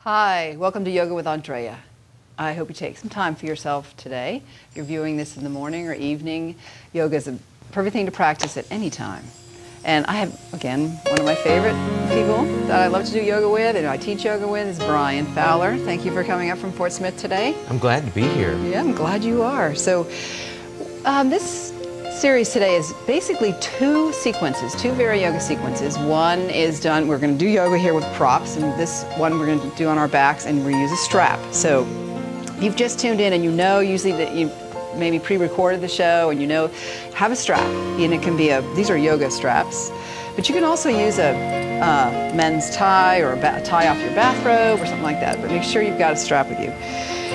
Hi, welcome to Yoga with Andrea. I hope you take some time for yourself today. If you're viewing this in the morning or evening, yoga is a perfect thing to practice at any time. And I have, again, one of my favorite people that I love to do yoga with and I teach yoga with is Bryan Fowler. Thank you for coming up from Fort Smith today. I'm glad to be here. Yeah, I'm glad you are. So this series today is basically two sequences, two VariYoga sequences. One is done, we're going to do yoga here with props, and this one we're going to do on our backs, and we use a strap. So if you've just tuned in and you know usually that you maybe pre-recorded the show and you know, have a strap. And it can be these are yoga straps, but you can also use a men's tie or a tie off your bathrobe or something like that, but make sure you've got a strap with you.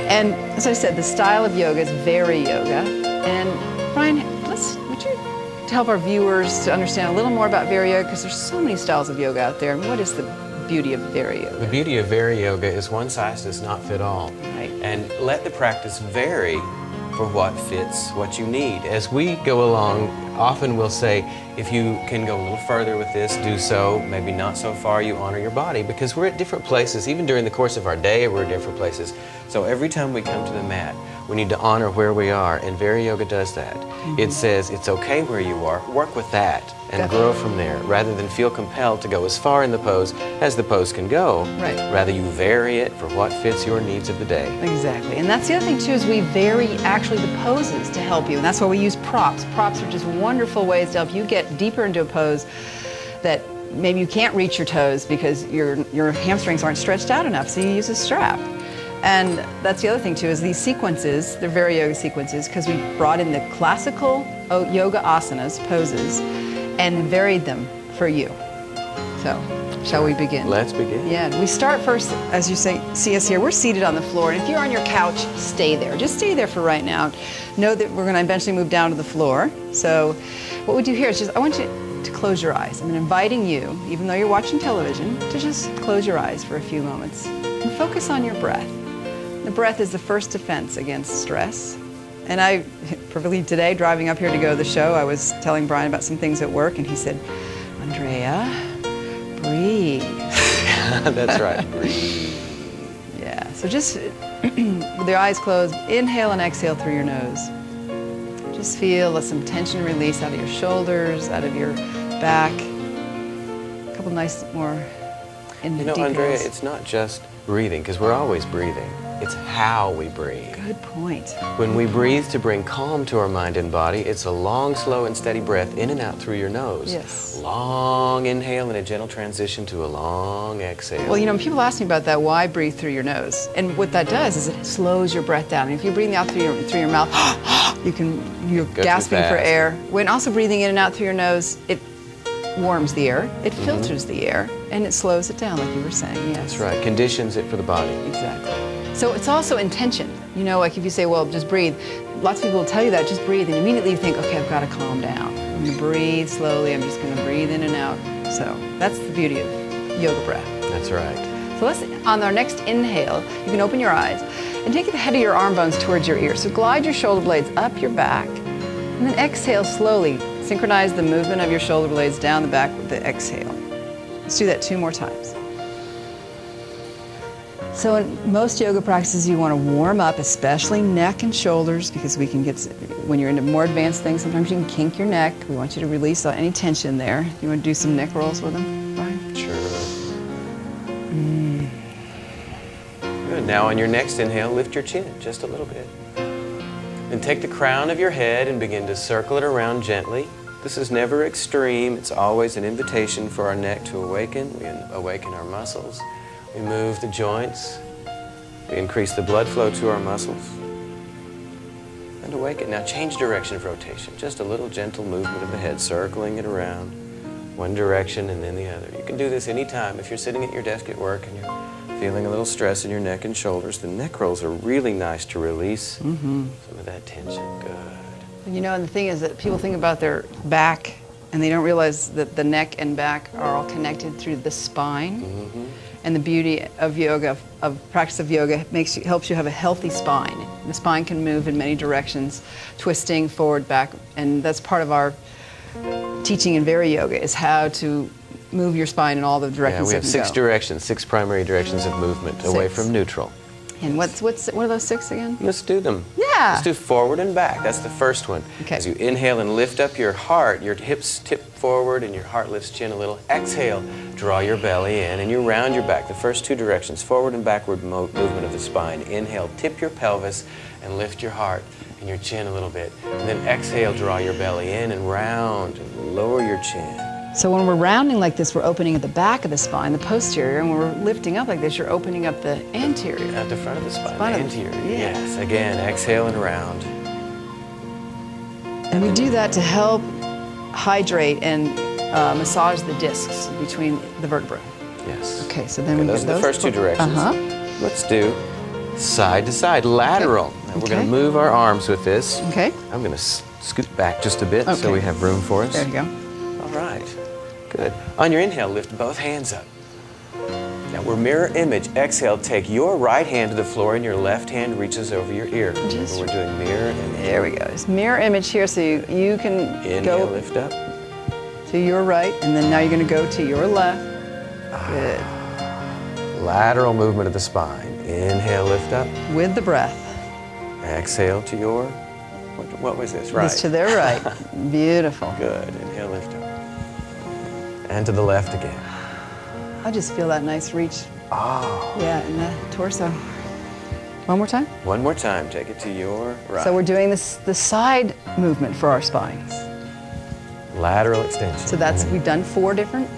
And as I said, the style of yoga is VariYoga. And Bryan, would you help our viewers to understand a little more about VariYoga, because there's so many styles of yoga out there, and what is the beauty of VariYoga? The beauty of VariYoga is one size does not fit all. Right. And let the practice vary for what fits what you need. As we go along, often we'll say, if you can go a little further with this, do so. Maybe not so far, you honor your body, because we're at different places, even during the course of our day, we're at different places. So every time we come to the mat, we need to honor where we are, and VariYoga does that. It says it's okay where you are, work with that, and grow from there, rather than feel compelled to go as far in the pose as the pose can go. Right. Rather, you vary it for what fits your needs of the day. Exactly. And that's the other thing too, is we vary actually the poses to help you, and that's why we use props. Props are just wonderful ways to help you get deeper into a pose that maybe you can't reach your toes because your hamstrings aren't stretched out enough, so you use a strap. And that's the other thing too, is these sequences, they're VariYoga sequences, because we brought in the classical yoga asanas, poses, and varied them for you. So, shall we begin? Let's begin. Yeah, we start first, as you see us here, we're seated on the floor, and if you're on your couch, stay there. Just stay there for right now. Know that we're going to eventually move down to the floor. So what we do here is just, I want you to close your eyes. I'm inviting you, even though you're watching television, to just close your eyes for a few moments and focus on your breath. The breath is the first defense against stress. And I, perfectly today, driving up here to go to the show, I was telling Bryan about some things at work, and he said, Andrea, breathe. That's right, breathe. Yeah, so just with your eyes closed, inhale and exhale through your nose. Just feel some tension release out of your shoulders, out of your back. A couple nice more in the You know, deep Andrea, inhales. it's not just breathing, because we're always breathing. It's how we breathe. Good point. When we breathe to bring calm to our mind and body, it's a long, slow, and steady breath in and out through your nose. Yes. Long inhale and a gentle transition to a long exhale. Well, you know, people ask me about that, why breathe through your nose? And what that does is it slows your breath down. And if you're breathing out through your mouth, you're gasping for air. When also breathing in and out through your nose, it warms the air, it filters the air, and it slows it down, like you were saying. Yes. That's right, conditions it for the body. Exactly. So it's also intention. You know, like if you say, well, just breathe, lots of people will tell you that, just breathe, and immediately you think, okay, I've got to calm down. I'm going to breathe slowly, I'm just going to breathe in and out. So that's the beauty of yoga breath. That's right. So on our next inhale, you can open your eyes and take the head of your arm bones towards your ear. So glide your shoulder blades up your back, and then exhale slowly. Synchronize the movement of your shoulder blades down the back with the exhale. Let's do that 2 more times. So in most yoga practices, you want to warm up, especially neck and shoulders, because we can get, when you're into more advanced things, sometimes you can kink your neck. We want you to release any tension there. You want to do some neck rolls with them, Bryan? Sure. Good. Now on your next inhale, lift your chin just a little bit. Then take the crown of your head and begin to circle it around gently. This is never extreme. It's always an invitation for our neck to awaken. We awaken our muscles. We move the joints. We increase the blood flow to our muscles. And awaken. Now change direction of rotation. Just a little gentle movement of the head, circling it around one direction and then the other. You can do this anytime. If you're sitting at your desk at work and you're feeling a little stress in your neck and shoulders, the neck rolls are really nice to release some of that tension. Good. You know, and the thing is that people think about their back and they don't realize that the neck and back are all connected through the spine. And the beauty of yoga, of practice of yoga, helps you have a healthy spine. The spine can move in many directions, twisting forward, back, and that's part of our teaching in VariYoga, is how to move your spine in all the Yeah, directions. we have it can 6 go. directions, 6 primary directions of movement away 6. from neutral. And what are those 6 again? Let's do them. Yeah. Let's do forward and back. That's the first one. Okay. As you inhale and lift up your heart, your hips tip forward and your heart lifts chin a little. Exhale, draw your belly in and you round your back. The first 2 directions, forward and backward movement of the spine. Inhale, tip your pelvis and lift your heart and your chin a little bit. And then exhale, draw your belly in and round and lower your chin. So when we're rounding like this, we're opening at the back of the spine, the posterior, and when we're lifting up like this, you're opening up the anterior. At the front of the spine, Spine the of the- anterior. yeah. Yes, again, exhale and round. And we do that to help hydrate and massage the discs between the vertebrae. Yes. Okay, so then Okay, we those get are the first 2 directions. Uh-huh. Let's do side to side, lateral. Now we're going Okay. to move our arms with this. Okay. I'm going to scoot back just a bit Okay. so we have room for us. There you go. All right. Good. On your inhale, lift both hands up. Now we're mirror image. Exhale, take your right hand to the floor and your left hand reaches over your ear. Remember, we're doing mirror image. There we go. It's mirror image here, so you can Inhale, go lift up. to your right, and then now you're going to go to your left. Good. Lateral movement of the spine. Inhale, lift up. With the breath. Exhale to your, what was this? Right. This to their right. Beautiful. Good. Inhale, lift up. And to the left again. I just feel that nice reach. Oh. Yeah, in the torso. One more time. One more time. Take it to your right. So we're doing the side movement for our spines. Lateral extension. So that's, we've done 4 different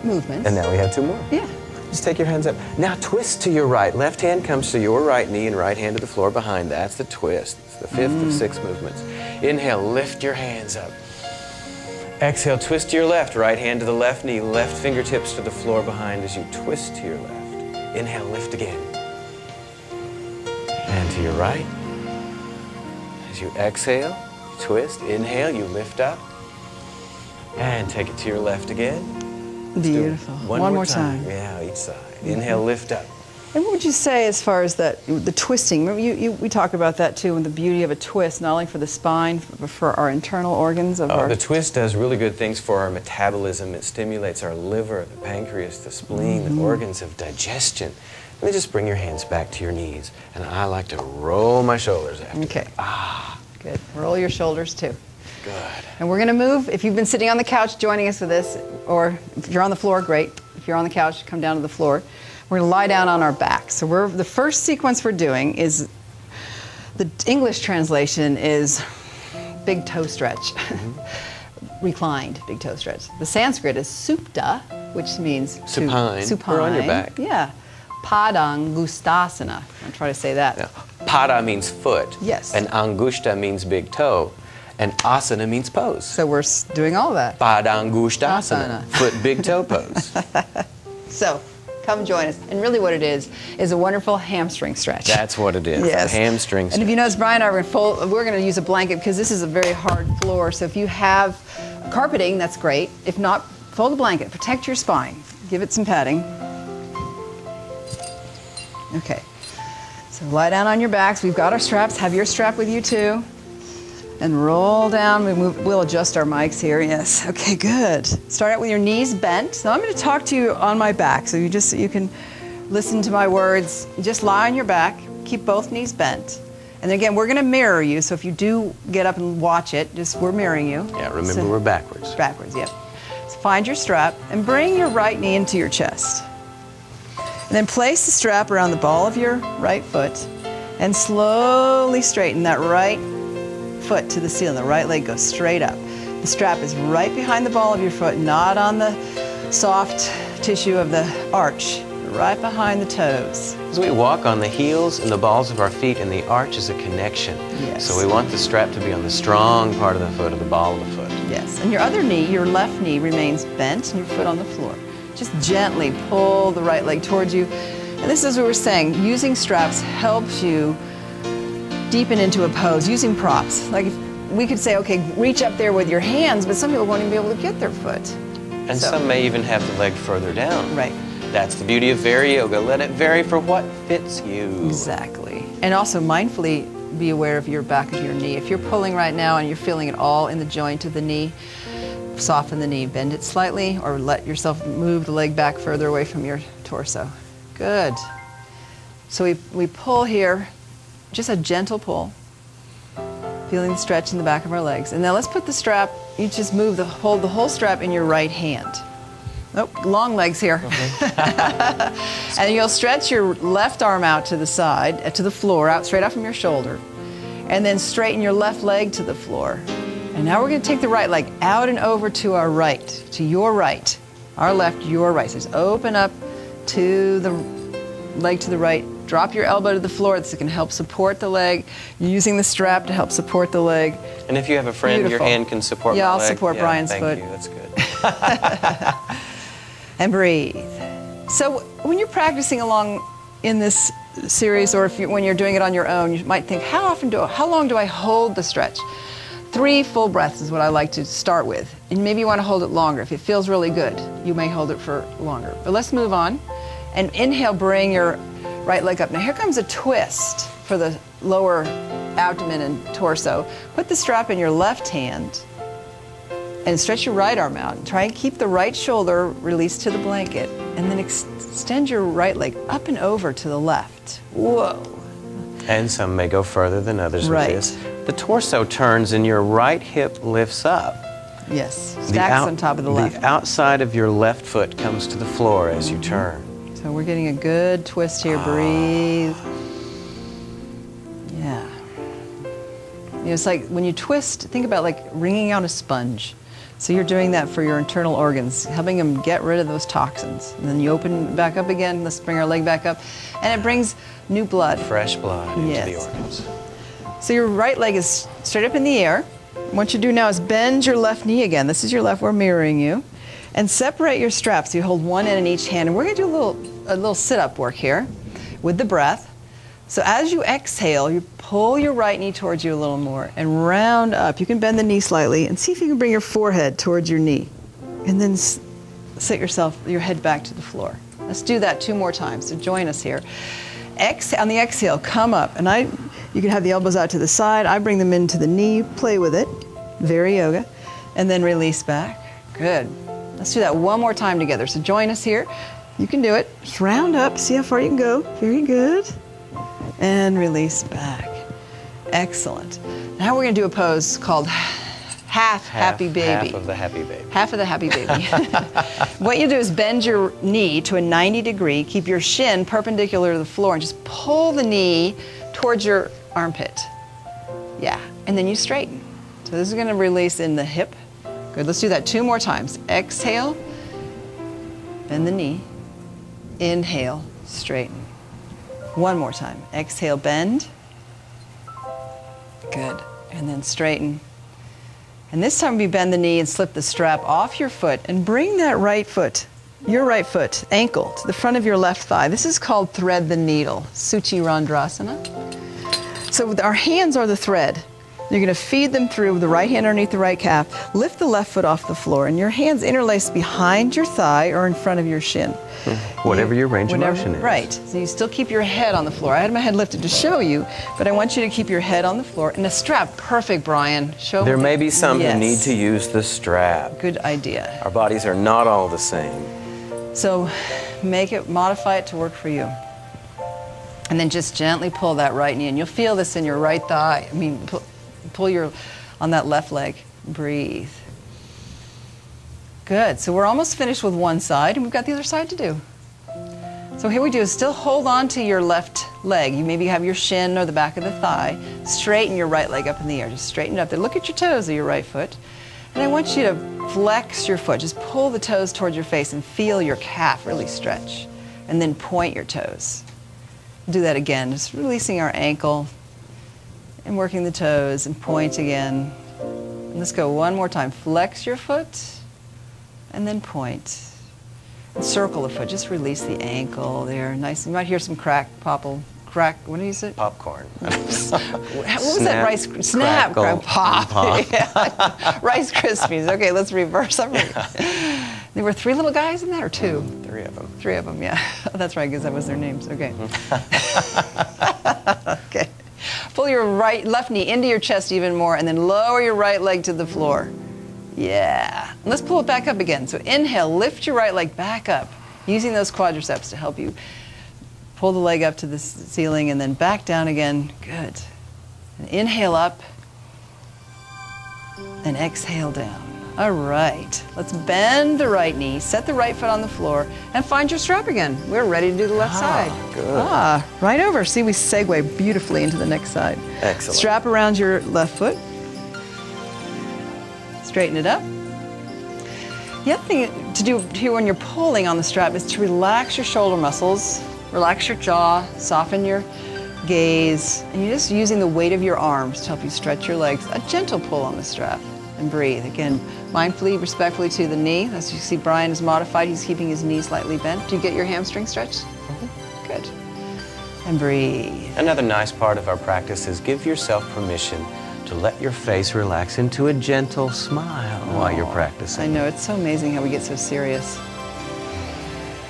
movements. And now we have 2 more. Yeah. Just take your hands up. Now twist to your right. Left hand comes to your right knee and right hand to the floor behind. That's the twist. It's the 5th of 6 movements. Inhale, lift your hands up. Exhale, twist to your left. Right hand to the left knee, left fingertips to the floor behind as you twist to your left. Inhale, lift again. And to your right. As you exhale, twist. Inhale, you lift up. And take it to your left again. Let's do Beautiful. One more time. Yeah, each side. Inhale, lift up. And what would you say as far as that, the twisting? Remember, we talked about that too, and the beauty of a twist, not only for the spine, but for our internal organs of our... The twist does really good things for our metabolism. It stimulates our liver, the pancreas, the spleen, the organs of digestion. And then just bring your hands back to your knees. And I like to roll my shoulders after Okay. that. Ah, Good. Roll your shoulders too. good. And we're going to move. If you've been sitting on the couch joining us for this, or if you're on the floor, great. If you're on the couch, come down to the floor. We're going to lie down on our back. So the first sequence we're doing is, the English translation is big toe stretch. Reclined big toe stretch. The Sanskrit is supta, which means Supine. supine. Or on your back. Yeah. Padangustasana. I'll try to say that. Now, pada means foot. Yes. And angushta means big toe. And asana means pose. So we're doing all that. Padangushtasana. Asana. Foot big toe pose. So come join us. And really what it is a wonderful hamstring stretch. That's what it is. Yes. A hamstring stretch. And if you notice, Brian and I we're going to use a blanket because this is a very hard floor. So if you have carpeting, that's great. If not, fold a blanket. Protect your spine. Give it some padding. Okay. So lie down on your backs. We've got our straps. Have your strap with you too. And roll down. We'll adjust our mics here. Yes. Okay, good. Start out with your knees bent. So I'm going to talk to you on my back. So you can listen to my words. Just lie on your back. Keep both knees bent. And again, we're going to mirror you. So if you do get up and watch it, we're mirroring you. Yeah, remember we're backwards. Backwards, yep. So find your strap and bring your right knee into your chest. And then place the strap around the ball of your right foot and slowly straighten that right foot to the ceiling. The right leg goes straight up. The strap is right behind the ball of your foot, not on the soft tissue of the arch, right behind the toes. As we walk on the heels and the balls of our feet, and the arch is a connection. Yes. So we want the strap to be on the strong part of the foot, or the ball of the foot. Yes, and your other knee, your left knee, remains bent and your foot on the floor. Just gently pull the right leg towards you. And this is what we're saying, using straps helps you deepen into a pose, using props. Like if we could say, okay, reach up there with your hands, but some people won't even be able to get their foot. And some may even have the leg further down. Right. That's the beauty of VariYoga. Let it vary for what fits you. Exactly. And also mindfully be aware of your back of your knee. If you're pulling right now and you're feeling it all in the joint of the knee, soften the knee. Bend it slightly or let yourself move the leg back further away from your torso. Good. So we pull here, just a gentle pull, feeling the stretch in the back of our legs. And now let's put the strap, you just hold the whole strap in your right hand. Nope, long legs here. And you'll stretch your left arm out to the side, to the floor, out straight out from your shoulder. And then straighten your left leg to the floor. And now we're going to take the right leg out and over to our right, to your right. Our left, your right. So just open up to the leg to the right. Drop your elbow to the floor. This can help support the leg. You're using the strap to help support the leg. And if you have a friend, Beautiful. your hand can support my leg. Yeah, I'll support Brian's foot. Thank you, that's good. And breathe. So when you're practicing along in this series, or when you're doing it on your own, you might think, how long do I hold the stretch? 3 full breaths is what I like to start with. And maybe you want to hold it longer. If it feels really good, you may hold it for longer. But let's move on. And inhale, bring your right leg up. Now here comes a twist for the lower abdomen and torso. Put the strap in your left hand and stretch your right arm out. Try and keep the right shoulder released to the blanket, and then extend your right leg up and over to the left. Whoa. And some may go further than others Right. with this. The torso turns and your right hip lifts up. Yes, stacks on top of the left. The outside of your left foot comes to the floor as you turn. So we're getting a good twist here. Breathe. Yeah. You know, it's like when you twist, think about like wringing out a sponge. So you're doing that for your internal organs, helping them get rid of those toxins. And then you open back up again. Let's bring our leg back up. And it brings new blood. Fresh blood into Yes. the organs. So your right leg is straight up in the air. What you do now is bend your left knee again. This is your left, we're mirroring you. And separate your straps. You hold one end in each hand. And we're going to do a little sit-up work here with the breath. So as you exhale, you pull your right knee towards you a little more and round up. You can bend the knee slightly and see if you can bring your forehead towards your knee. And then sit your head back to the floor. Let's do that 2 more times. So join us here. On the exhale, come up. And you can have the elbows out to the side. I bring them into the knee, play with it. VariYoga. And then release back. Good. Let's do that 1 more time together. So join us here. You can do it. Just round up. See how far you can go. Very good. And release back. Excellent. Now we're going to do a pose called half happy baby. Half of the happy baby. Half of the happy baby. What you do is bend your knee to a 90 degree, keep your shin perpendicular to the floor, and just pull the knee towards your armpit. Yeah, and then you straighten. So this is going to release in the hip. Good, let's do that 2 more times. Exhale, bend the knee. Inhale, straighten. 1 more time. Exhale, bend. Good, and then straighten. And this time we bend the knee and slip the strap off your foot and bring that right foot, your right foot, ankle, to the front of your left thigh. This is called thread the needle, Suchirandrasana. So our hands are the thread. You're going to feed them through the right hand underneath the right calf, lift the left foot off the floor, and your hands interlace behind your thigh or in front of your shin. Whatever your range of motion is. Right. So you still keep your head on the floor. I had my head lifted to show you, but I want you to keep your head on the floor. And the strap, perfect, Brian. Show There may be some Yes. who need to use the strap. Good idea. Our bodies are not all the same. So modify it to work for you. And then just gently pull that right knee in. You'll feel this in your right thigh. I mean, pull on that left leg. Breathe. Good. So we're almost finished with one side, and we've got the other side to do. So here we do is still hold on to your left leg. You maybe have your shin or the back of the thigh. Straighten your right leg up in the air. Just straighten it up there. Look at your toes of your right foot. And I want you to flex your foot. Just pull the toes towards your face and feel your calf really stretch. And then point your toes. Do that again. Just releasing our ankle and working the toes and point again. And let's go 1 more time. Flex your foot and then point. And circle the foot. Just release the ankle there. Nice. You might hear some crack, what do you say? Popcorn. What was that? Rice? Snap, crackle, crack, pop. pop. Yeah. Rice Krispies. Okay, let's reverse. There were 3 little guys in that, or 2? 3 of them. 3 of them, yeah. That's right, because that was their names. Okay. Okay. Pull your left knee into your chest even more, and then lower your right leg to the floor. Yeah. And let's pull it back up again. So inhale, lift your right leg back up, using those quadriceps to help you pull the leg up to the ceiling and then back down again. Good. And inhale up and exhale down. All right. Let's bend the right knee, set the right foot on the floor, and find your strap again. We're ready to do the left side. Good. Right over. See, we segue beautifully into the next side. Excellent. Strap around your left foot. Straighten it up. The other thing to do here when you're pulling on the strap is to relax your shoulder muscles, relax your jaw, soften your gaze, and you're just using the weight of your arms to help you stretch your legs. A gentle pull on the strap and breathe. Again, mindfully, respectfully to the knee. As you see, Bryan is modified. He's keeping his knee slightly bent. Do you get your hamstring stretched? Mm-hmm. Good. And breathe. Another nice part of our practice is give yourself permission to let your face relax into a gentle smile while you're practicing. I know, it's so amazing how we get so serious.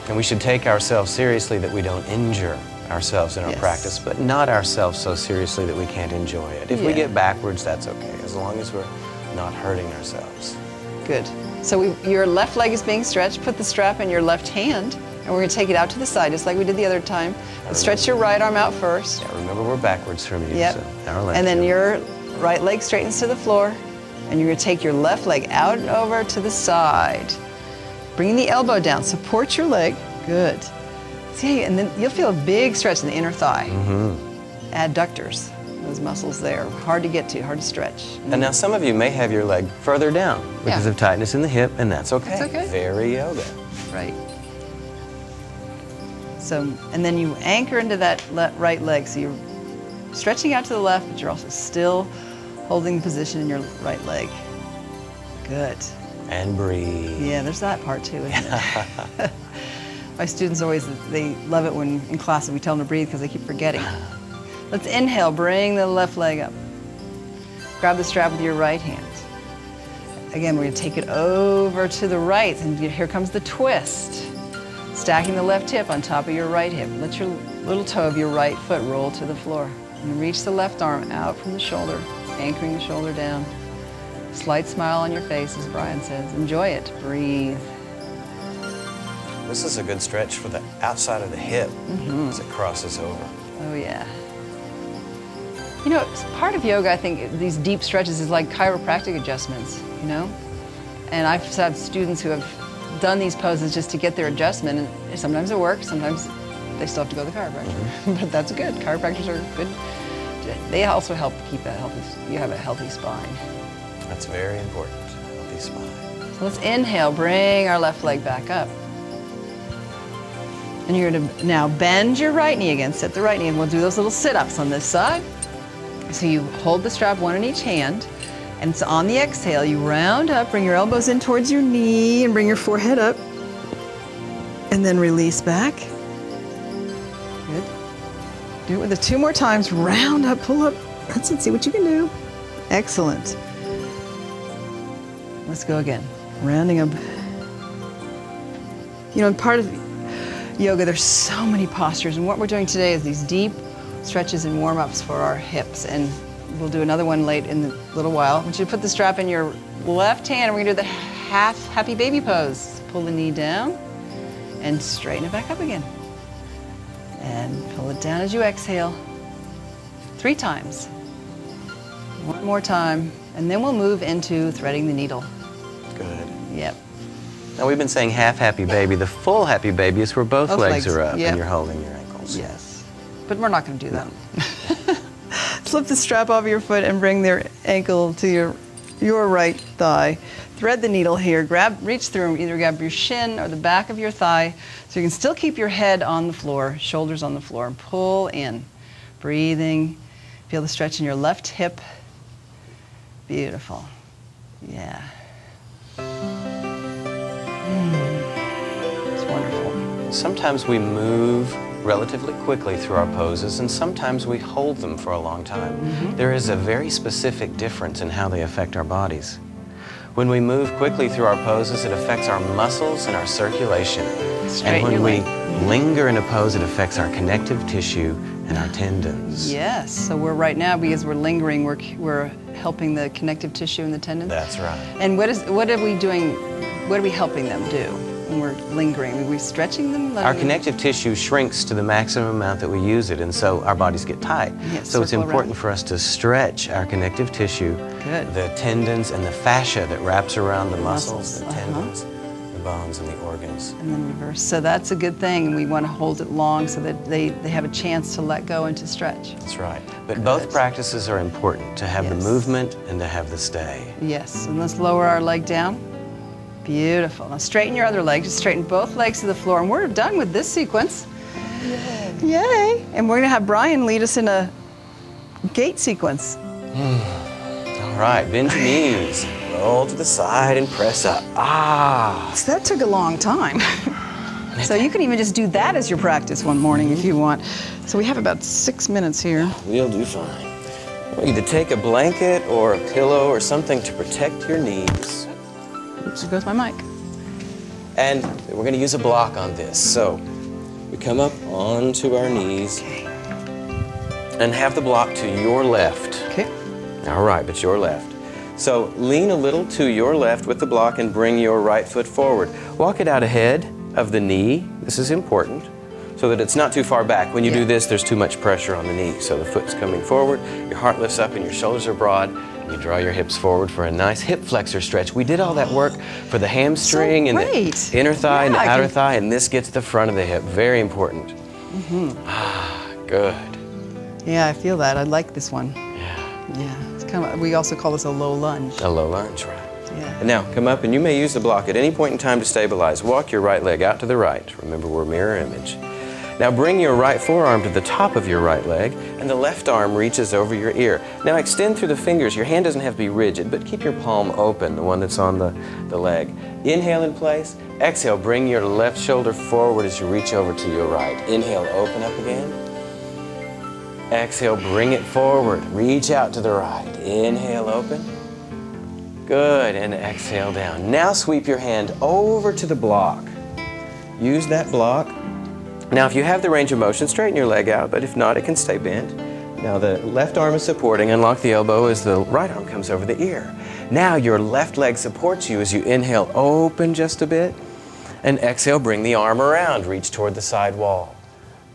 And we should take ourselves seriously that we don't injure ourselves in our practice, but not ourselves so seriously that we can't enjoy it. If we get backwards, that's okay, as long as we're not hurting ourselves. Good. So your left leg is being stretched. Put the strap in your left hand, and we're going to take it out to the side, just like we did the other time. Stretch your right arm out first. Yeah, remember we're backwards from you. Yep. So our left and then hand. your right leg straightens to the floor, and you're going to take your left leg out and over to the side. Bring the elbow down. Support your leg. Good. See, and then you'll feel a big stretch in the inner thigh. Mm-hmm. Adductors, those muscles there. Hard to get to, hard to stretch. And now some of you may have your leg further down because of tightness in the hip, and that's okay. That's okay. VariYoga. Right. So, and then you anchor into that right leg. So you're stretching out to the left, but you're also still holding the position in your right leg. Good. And breathe. Yeah, there's that part too, isn't it? My students always, they love it when in class we tell them to breathe because they keep forgetting. Let's inhale, bring the left leg up. Grab the strap with your right hand. Again, we're going to take it over to the right, and here comes the twist. Stacking the left hip on top of your right hip. Let your little toe of your right foot roll to the floor. And reach the left arm out from the shoulder, anchoring the shoulder down. Slight smile on your face, as Bryan says. Enjoy it. Breathe. This is a good stretch for the outside of the hip as it crosses over. Oh, yeah. You know, part of yoga, I think, these deep stretches is like chiropractic adjustments, you know? And I've had students who have done these poses just to get their adjustment, and sometimes it works, sometimes they still have to go to the chiropractor. But that's good. Chiropractors are good. They also help keep you have a healthy spine. That's very important, a healthy spine. So let's inhale, bring our left leg back up. And you're going to now bend your right knee again, set the right knee, and we'll do those little sit-ups on this side. So you hold the strap, one in each hand, and so on the exhale, you round up, bring your elbows in towards your knee, and bring your forehead up, and then release back. Good. Do it with it 2 more times, round up, pull up. That's it, see what you can do. Excellent. Let's go again, rounding up. You know, part of yoga, there's so many postures, and what we're doing today is these deep stretches and warm-ups for our hips, and we'll do another one late in a little while. I want you to put the strap in your left hand, and we're going to do the half happy baby pose. Pull the knee down and straighten it back up again. And pull it down as you exhale. 3 times. 1 more time, and then we'll move into threading the needle. Good. Yep. Now we've been saying half happy baby. The full happy baby is where both legs are up and you're holding your ankles. Yes. But we're not going to do that. Slip the strap off your foot and bring their ankle to your right thigh. Thread the needle here. Reach through, either grab your shin or the back of your thigh, so you can still keep your head on the floor, shoulders on the floor, and pull in. Breathing. Feel the stretch in your left hip. Beautiful. Yeah. It's wonderful. Sometimes we move relatively quickly through our poses, and sometimes we hold them for a long time. There is a very specific difference in how they affect our bodies. When we move quickly through our poses, it affects our muscles and our circulation. And when we linger in a pose, it affects our connective tissue and our tendons. Yes, so we're right now, because we're lingering, we're helping the connective tissue and the tendons. That's right. And what are we doing, what are we helping them do when we're lingering? Are we stretching them? Our connective tissue shrinks to the maximum amount that we use it, and so our bodies get tight. Yes, so it's important for us to stretch our connective tissue, the tendons and the fascia that wraps around the muscles, the tendons, the bones, and the organs. And then reverse. So that's a good thing, and we want to hold it long so that they have a chance to let go and to stretch. That's right. But both practices are important, to have the movement and to have the stay. Yes, and let's lower our leg down. Beautiful. Now straighten your other leg. Just straighten both legs to the floor. And we're done with this sequence. Yay. Yay. And we're going to have Bryan lead us in a gait sequence. All right, bend your knees. Roll to the side and press up. So that took a long time. So you can even just do that as your practice one morning if you want. So we have about 6 minutes here. We'll do fine. Either take a blanket or a pillow or something to protect your knees. Oops, there goes my mic. And we're going to use a block on this. So we come up onto our knees and have the block to your left. Okay. All right, but your left. So lean a little to your left with the block and bring your right foot forward. Walk it out ahead of the knee. This is important, so that it's not too far back. When you do this, there's too much pressure on the knee. So the foot's coming forward, your heart lifts up and your shoulders are broad. And you draw your hips forward for a nice hip flexor stretch. We did all that work for the hamstring and the inner thigh and the outer thigh, and this gets the front of the hip. Very important. Good. Yeah, I feel that. I like this one. Yeah. Yeah. It's kind of, we also call this a low lunge. A low lunge, right. Yeah. And now come up, and you may use the block at any point in time to stabilize. Walk your right leg out to the right. Remember, we're mirror image. Now bring your right forearm to the top of your right leg, and the left arm reaches over your ear. Now extend through the fingers. Your hand doesn't have to be rigid, but keep your palm open, the one that's on the leg. Inhale in place. Exhale, bring your left shoulder forward as you reach over to your right. Inhale, open up again. Exhale, bring it forward. Reach out to the right. Inhale, open. Good, and exhale down. Now sweep your hand over to the block. Use that block. Now if you have the range of motion, straighten your leg out, but if not, it can stay bent. Now the left arm is supporting. Unlock the elbow as the right arm comes over the ear. Now your left leg supports you as you inhale, open just a bit, and exhale, bring the arm around, reach toward the side wall.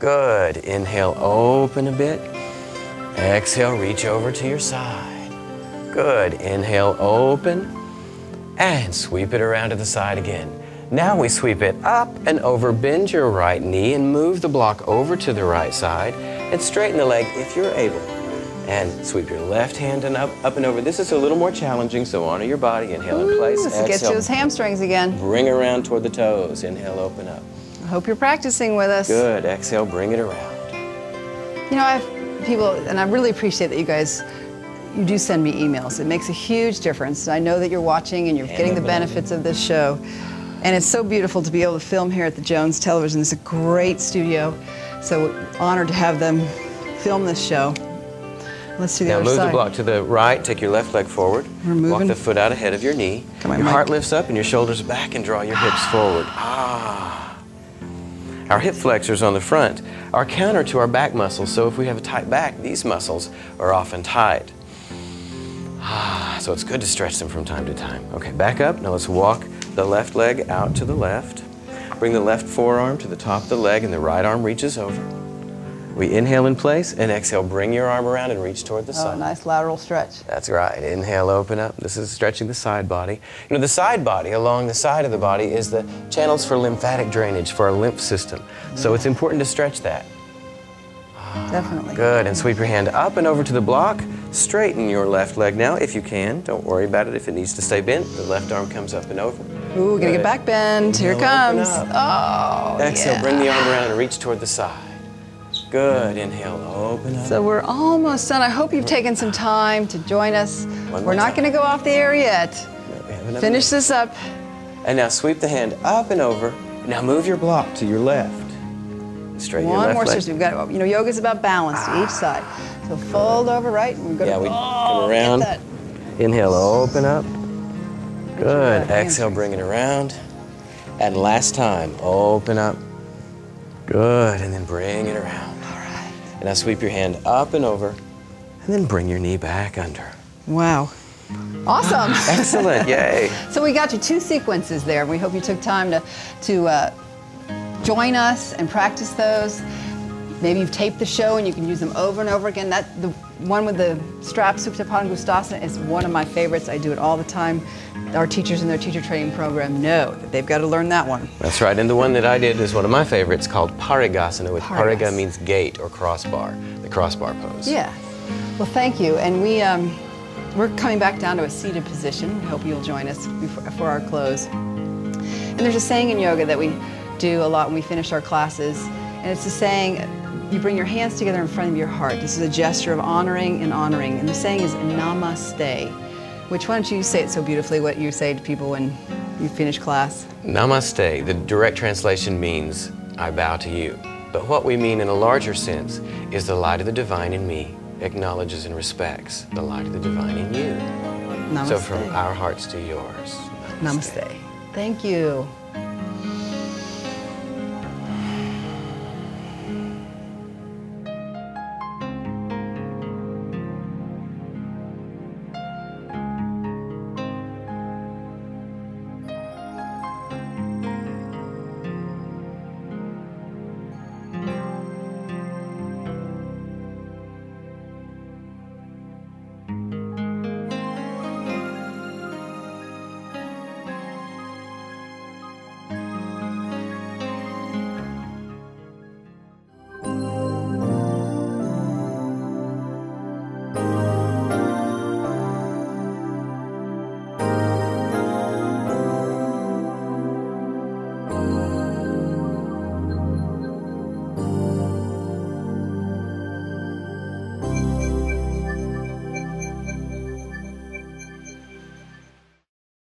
Good, inhale, open a bit. Exhale, reach over to your side. Good, inhale, open, and sweep it around to the side again. Now we sweep it up and over, bend your right knee and move the block over to the right side and straighten the leg if you're able. And sweep your left hand and up and over. This is a little more challenging, so honor your body. Inhale in place. Exhale. Get those hamstrings again. Bring around toward the toes. Inhale, open up. I hope you're practicing with us. Good. Exhale, bring it around. You know, I have people, and I really appreciate that you guys, you do send me emails. It makes a huge difference. I know that you're watching and you're getting the benefits of this show. And it's so beautiful to be able to film here at the Jones Television. It's a great studio. So honored to have them film this show. Let's do the other side. Now move the block to the right. Take your left leg forward. We're moving. Walk the foot out ahead of your knee. Your heart lifts up and your shoulders back and draw your hips forward. Our hip flexors on the front are counter to our back muscles. So if we have a tight back, these muscles are often tight. So it's good to stretch them from time to time. Okay, back up. Now let's walk the left leg out to the left. Bring the left forearm to the top of the leg and the right arm reaches over. We inhale in place and exhale. Bring your arm around and reach toward the side. Oh, nice lateral stretch. That's right. Inhale, open up. This is stretching the side body. You know, the side body, along the side of the body, is the channels for lymphatic drainage for our lymph system. So it's important to stretch that. Definitely. Good, and sweep your hand up and over to the block. Straighten your left leg now if you can. Don't worry about it if it needs to stay bent. The left arm comes up and over. Ooh, gonna get back bend. Here it comes. Oh, exhale, bring the arm around and reach toward the side. Good, inhale, open up. So we're almost done. I hope you've taken some time to join us. We're not gonna go off the air yet. No, finish this up. And now sweep the hand up and over. Now move your block to your left. Straighten your left leg. One more stretch. We've got, you know, yoga's about balance to each side. So fold over right, and we're gonna we come around. Inhale, open up. Good. Exhale, bring it around. And last time, open up. Good. And then bring it around. All right. And now sweep your hand up and over, and then bring your knee back under. Wow. Awesome. Excellent. Yay. So we got you 2 sequences there. We hope you took time to join us and practice those. Maybe you've taped the show and you can use them over and over again. The one with the strap Supine is one of my favorites. I do it all the time. Our teachers in their teacher training program know that they've got to learn that one. That's right. And the one that I did is one of my favorites, called Parigasana, which Pariga means gait or crossbar, the crossbar pose. Yeah. Well, thank you. And we're coming back down to a seated position. We hope you'll join us before our close. And there's a saying in yoga that we do a lot when we finish our classes. And it's the saying, you bring your hands together in front of your heart. This is a gesture of honoring and honoring. And the saying is namaste. Which, why don't you say it so beautifully, what you say to people when you finish class? Namaste, the direct translation means, I bow to you. But what we mean in a larger sense is the light of the divine in me acknowledges and respects the light of the divine in you. Namaste. So from our hearts to yours. Namaste. Thank you.